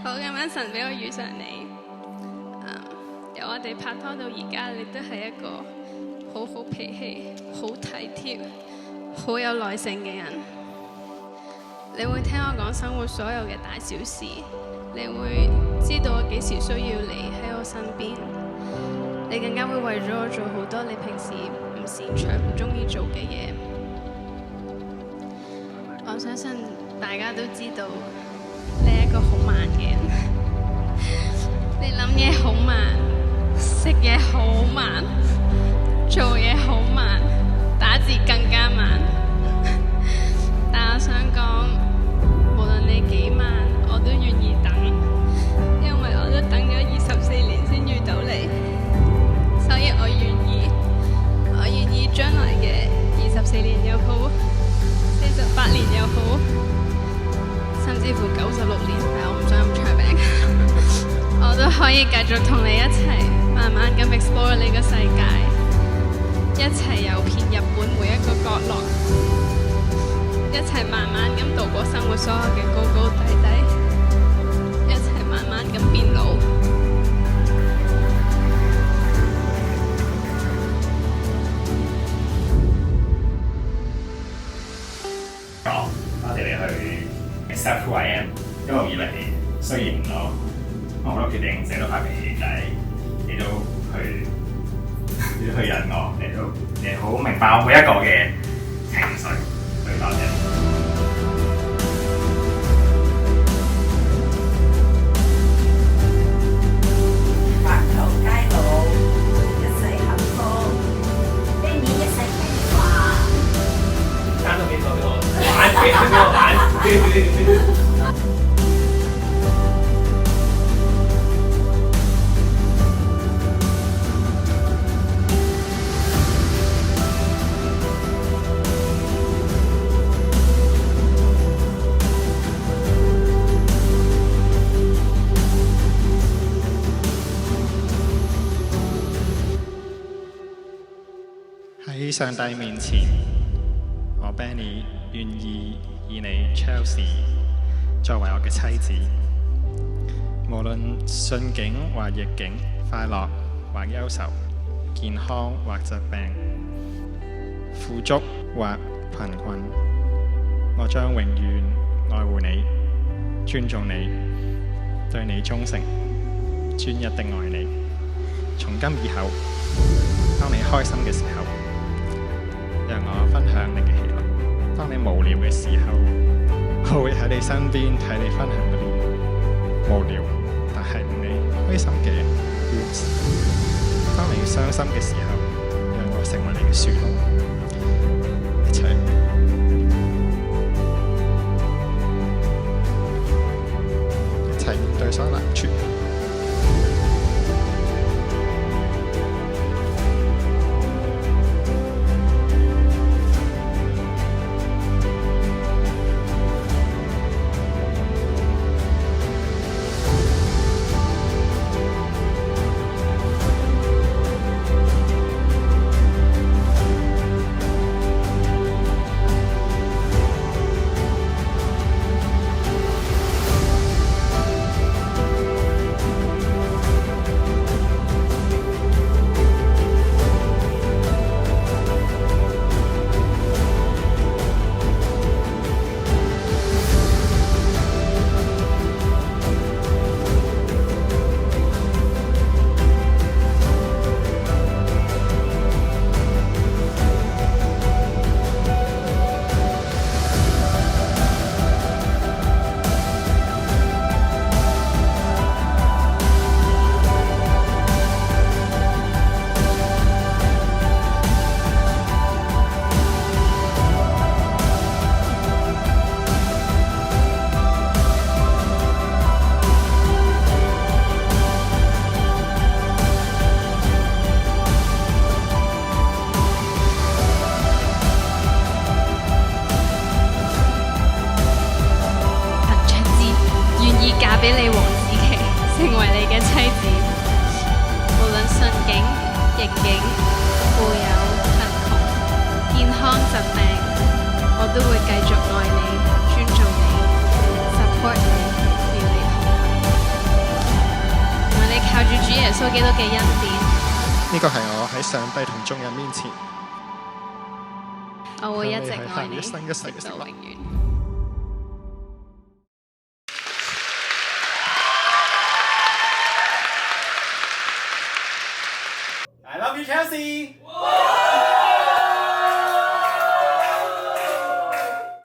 好感恩神俾我遇上你。由我哋拍拖到而家，你都係一個好好脾氣、好體貼、好有耐性嘅人。你會聽我講生活所有嘅大小事，你會知道我幾時需要你喺我身邊。你更加會為咗我做好多你平時唔擅長、唔中意做嘅嘢。我相信大家都知道你係一個好慢嘅人，你諗嘢好慢，食嘢好慢，做嘢好慢，打字更加慢。但我想講，無論你幾慢，我都願意等，因為我都等咗24年先遇到你，所以我願意將來嘅24年又好，48年又好，甚至乎96年，但我唔想咁長命，我都可以繼續同你一齊慢慢咁 explore 呢個世界，一齊遊遍日本每一個角落，一齊慢慢咁度過生活所有嘅高高低低，一齊慢慢咁變老。多謝你去 accept who I am。一路以嚟，雖然我好多決定寫到發脾氣，但係你都去忍我，你好明白我每一個嘅情緒，所以多謝你。白頭偕老，一世幸福，呢年一世平hòa。單都俾我玩，俾我玩。喺上帝面前，我 Benny 願意以你 Chelsea 作為我嘅妻子，無論順境或逆境，快樂或憂愁，健康或疾病，富足或貧困，我將永遠愛護你，尊重你，對你忠誠，專一的愛你。從今以後，當你開心嘅時候，讓我分享你嘅喜樂；當你無聊嘅時候，我會喺你身邊睇你分享嗰啲無聊但係令你開心嘅故事；當你傷心嘅時候，讓我成為你嘅樹窿，一齊面對所有難處。俾你黃子琪成為你嘅妻子，無論順境、逆境、富有、貧窮、健康、疾病，我都會繼續愛你、尊重你、support你、與你同行。穌基督嘅恩典，呢個係我喺上帝同眾人面前，我會一直愛你，一生一世嘅直承諾。到永遠。I love you, Chelsea.